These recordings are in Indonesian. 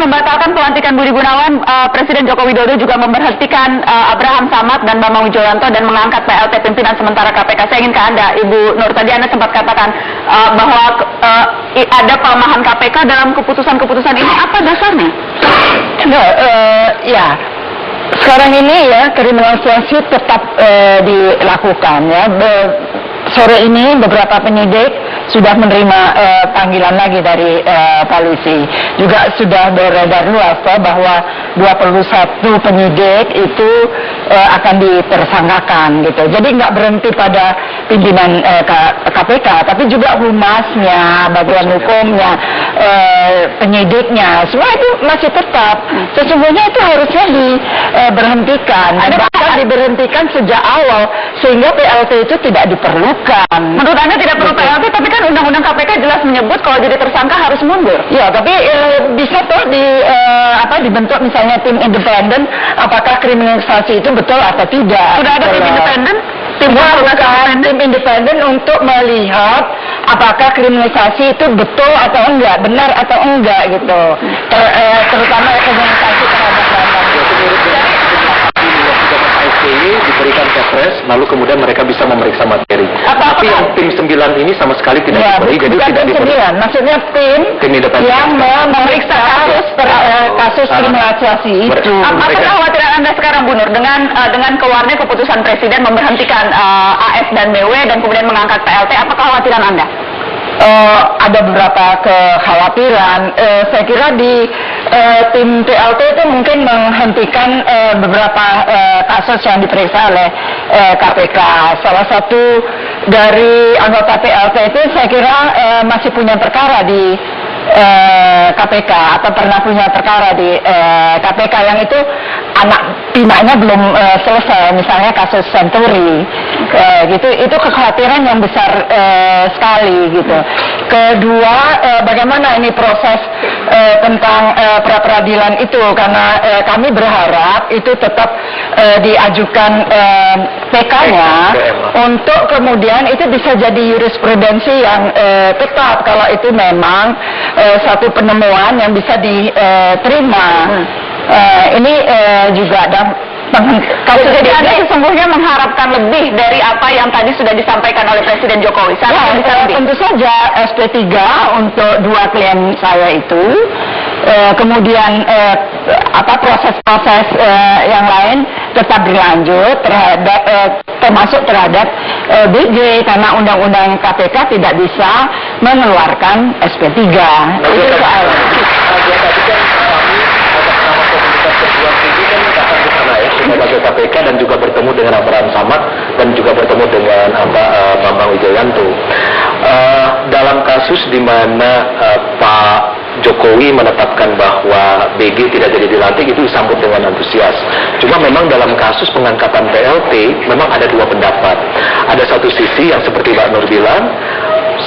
membatalkan pelantikan Budi Gunawan, Presiden Joko Widodo juga memberhentikan Abraham Samad dan Bambang Wijoyanto dan mengangkat PLT pimpinan sementara KPK. Saya ingin ke Anda, Ibu Nur. Tadi Anda sempat katakan bahwa ada pelemahan KPK dalam keputusan-keputusan ini. Apa dasarnya? Ya, sekarang ini ya kriminalisasi tetap dilakukan ya. Sore ini beberapa penyidik sudah menerima panggilan lagi dari polisi. Juga sudah beredar luas bahwa 21 penyidik itu akan ditersangkakan gitu. Jadi nggak berhenti pada pimpinan KPK, tapi juga humasnya, bagian hukumnya, penyidiknya, semua itu masih tetap. Sesungguhnya itu harusnya diberhentikan. Bahkan diberhentikan sejak awal sehingga PLT itu tidak diperlukan. Menurut Anda tidak perlu PLT, tapi kan Undang-Undang KPK jelas menyebut kalau jadi tersangka harus mundur. Ya, tapi bisa tuh dibentuk misalnya tim independen, apakah kriminalisasi itu betul atau tidak? Sudah ada tim independen? Tim independen untuk melihat apakah kriminalisasi itu betul atau enggak, benar atau enggak gitu. Terutama kriminalisasi terhadap diberikan kepres, lalu kemudian mereka bisa memeriksa materi. Tapi yang tim 9 ini sama sekali tidak diberi, jadi tidak diberi. Maksudnya tim independen yang memeriksa kasus kriminalisasi itu. Apa kekhawatiran Anda sekarang, Bu Nur, dengan keluarnya keputusan Presiden memberhentikan AS dan BW dan kemudian mengangkat PLT? Apa kekhawatiran Anda? Ada beberapa kekhawatiran. Saya kira di tim PLT itu mungkin menghentikan beberapa kasus yang diperiksa oleh KPK. Salah satu dari anggota PLT itu saya kira masih punya perkara di KPK atau pernah punya perkara di KPK yang itu anak pinanya belum selesai, misalnya kasus Senturi, gitu. Itu kekhawatiran yang besar sekali gitu. Kedua, bagaimana ini proses tentang pra-peradilan itu, karena kami berharap itu tetap diajukan PK-nya untuk kemudian itu bisa jadi jurisprudensi yang tetap kalau itu memang satu penemuan yang bisa diterima. Ini juga kalau jadi Anda sesungguhnya mengharapkan lebih dari apa yang tadi sudah disampaikan oleh Presiden Jokowi. Tentu saja SP3 untuk 2 klien saya itu, kemudian proses-proses yang lain tetap berlanjut termasuk terhadap BG, karena Undang-Undang KPK tidak bisa mengeluarkan SP3. Itu soal. Sebagai KPK dan juga bertemu dengan Abraham Samad dan juga bertemu dengan Bambang Wijoyanto dalam kasus di mana Pak Jokowi menetapkan bahwa BG tidak jadi dilantik, itu disambut dengan antusias. Cuma memang dalam kasus pengangkatan PLT memang ada 2 pendapat. Ada satu sisi yang seperti Mbak Nur bilang,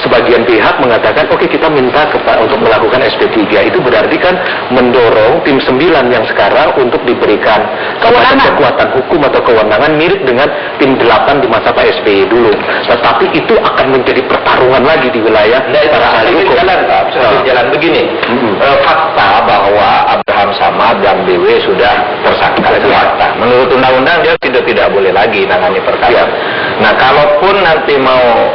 sebagian pihak mengatakan oke, kita minta untuk melakukan SP3. Itu berarti kan mendorong tim 9 yang sekarang untuk diberikan kekuatan hukum atau kewenangan mirip dengan tim 8 di masa Pak SBY dulu. Tetapi itu akan menjadi pertarungan lagi di wilayah para ahli hukum. Jalan begini, fakta bahwa Abraham Samad dan BW sudah tersangka, itu fakta. Menurut undang-undang dia tidak boleh lagi nangani perkara. Nah, kalaupun nanti mau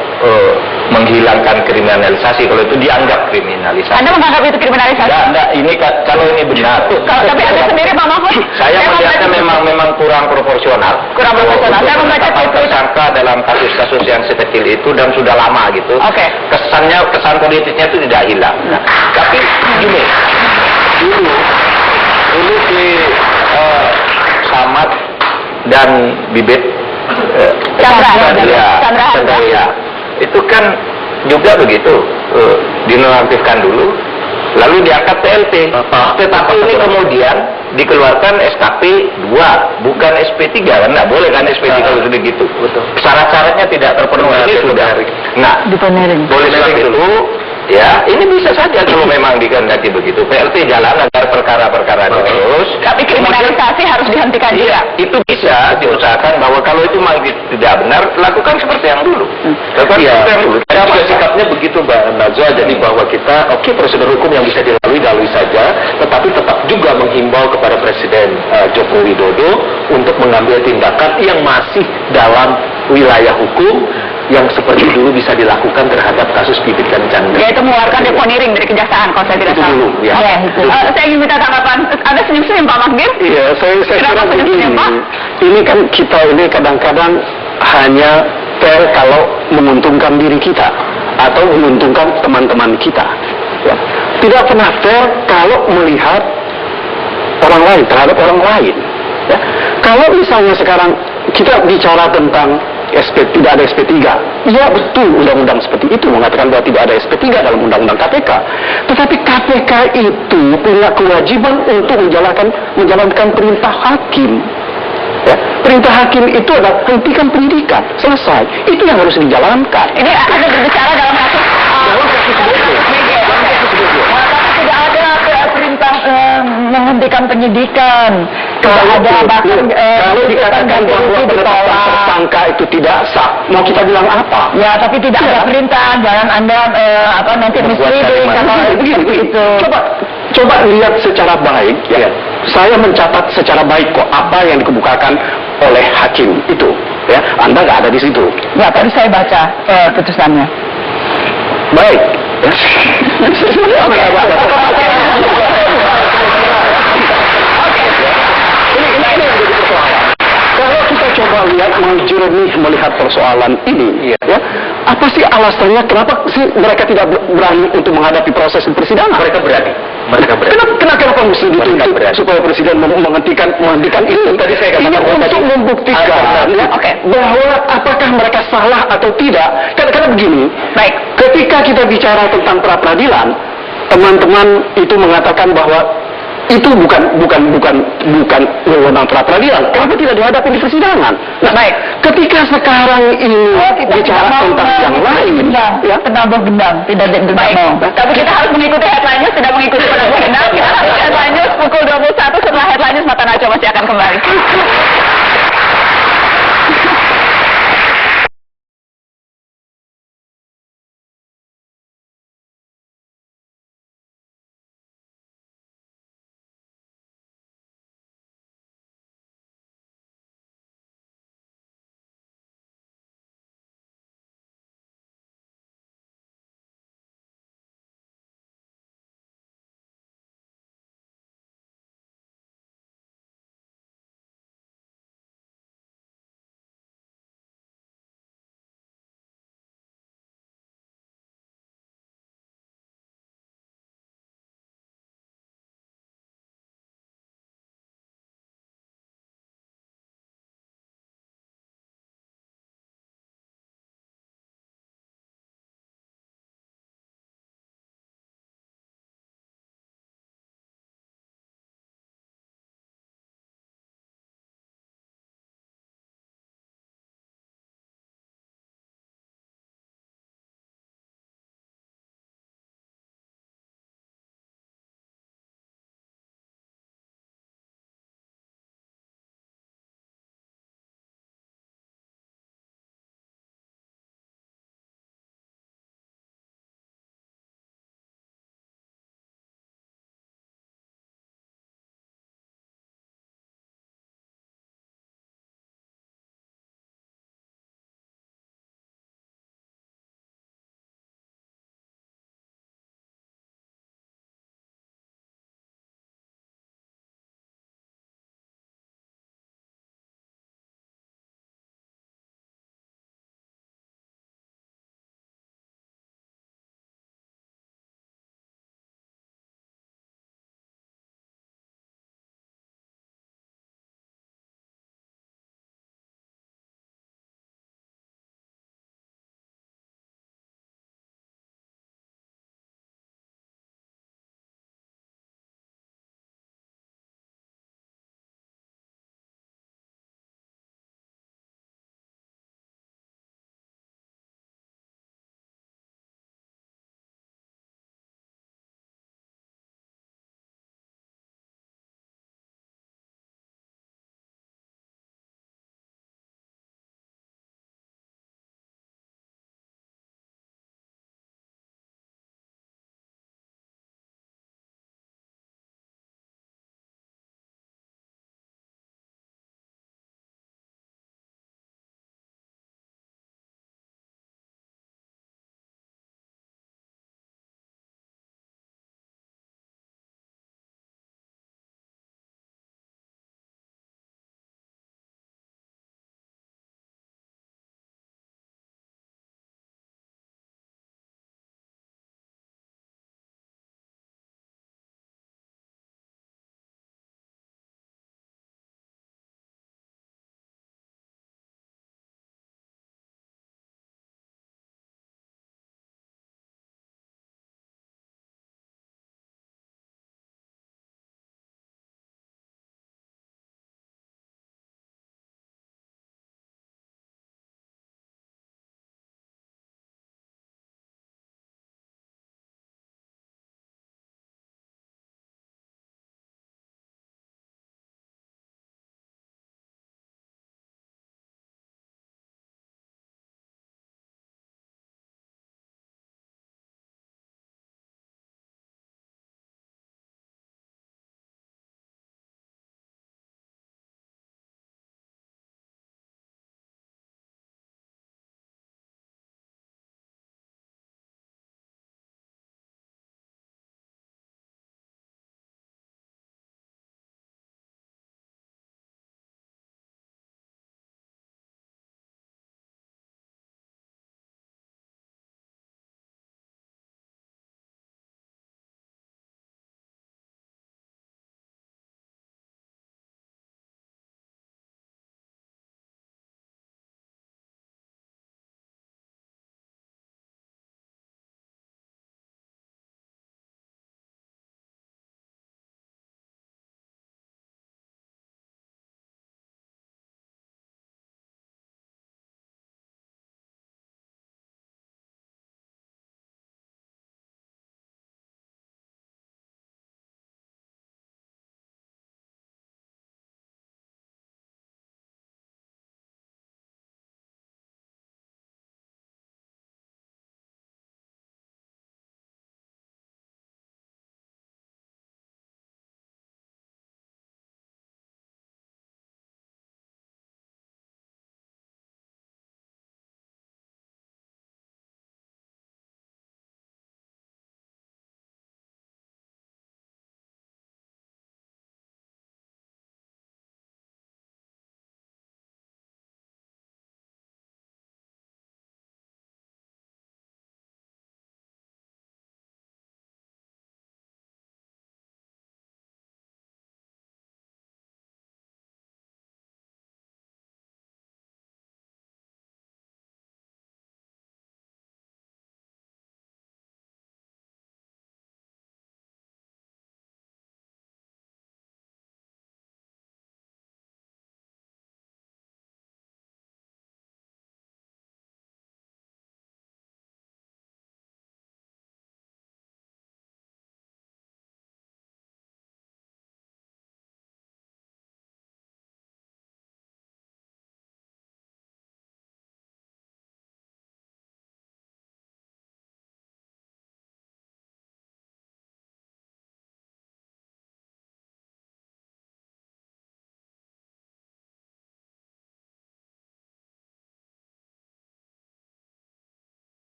menghilangkan kriminalisasi, kalau itu dianggap kriminalisasi. Anda menganggap itu kriminalisasi? Enggak, ini kalau ini benar. Tapi Anda sendiri, Pak Mahfud? Saya melihatnya memang kurang proporsional. Kurang proporsional. Saya membaca tersangka dalam kasus-kasus yang sekecil itu dan sudah lama gitu. Oke. Kesan politiknya itu tidak hilang. Nah, tapi gini, dulu si Samad dan Bibit Chandra, itu kan juga begitu, dinonaktifkan dulu, lalu diangkat PLT. Tetapi ini kemudian dikeluarkan SKP 2, bukan SP3, kan nggak boleh kan SP3 kalau sudah gitu. Syarat-syaratnya tidak terpenuhi, ini sudah. Nah, boleh seperti itu. Ya, ini bisa saja kalau memang dikehendaki begitu. PLT jalan agar perkara-perkara terus. Tapi kriminalisasi harus dihentikan juga. Itu bisa diusahakan bahwa kalau itu memang tidak benar, lakukan seperti yang dulu. Iya, ada juga sikapnya begitu Mbak Najwa, jadi bahwa kita prosedur hukum yang bisa dilalui saja, tetapi tetap juga menghimbau kepada Presiden Joko Widodo untuk mengambil tindakan yang masih dalam wilayah hukum yang seperti dulu bisa dilakukan terhadap kasus Bibit dan Chandra. Yaitu mengeluarkan deponering dari kejaksaan kalau saya tidak Itu salah. dulu, ya. Saya ingin minta tanggapan. Ada senyum-senyum Pak Magdir? Iya, saya Kenapa kira begini. senyum-senyum, Pak? Ini kan kita ini kadang-kadang hanya fair kalau menguntungkan diri kita atau menguntungkan teman-teman kita. Ya. Tidak pernah fair kalau melihat orang lain terhadap orang lain. Ya. Kalau misalnya sekarang kita bicara tentang tidak ada SP3. Iya betul, undang-undang seperti itu mengatakan bahwa tidak ada SP3 dalam undang-undang KPK. Tetapi KPK itu punya kewajiban untuk menjalankan perintah hakim. Ya, perintah hakim itu adalah hentikan penyidikan, selesai. Itu yang harus dijalankan. Ini Anda berbicara dalam kasus Tidak ada perintah menghentikan penyidikan. Tidak ada bahkan kalau dikatakan bahwa penetapan tersangka itu tidak sah, mau kita bilang apa? Ya, tapi tidak ada perintah. Jangan Anda nanti misleading kalau Begini. itu. Coba lihat secara baik. Ya. Saya mencatat secara baik kok apa yang dikemukakan oleh hakim itu. Ya, Anda nggak ada di situ. Ya, tadi saya baca putusannya. Baik. Ya. Kalau kita coba lihat jernih melihat persoalan ini, ya, apa sih alasannya kenapa sih mereka tidak berani untuk menghadapi proses persidangan? Mereka berani. Kenapa mesti dituntut supaya presiden menghentikan itu? Tadi saya katakan ini untuk membuktikan bahwa apakah mereka salah atau tidak. Karena begini, baik. ketika kita bicara tentang pra peradilan, teman-teman itu mengatakan bahwa itu bukan wewenang pra peradilan. Kenapa tidak dihadapi di persidangan? Nah, Baik. ketika sekarang ini bicara tentang yang lain, ya, Penabuh gendang, tidak Baik, mau. tapi kita harus mengikuti headline news, tidak mengikuti penabuh gendang. Kita harus headline news pukul 21 setelah headline news Mata Najwa masih akan kembali.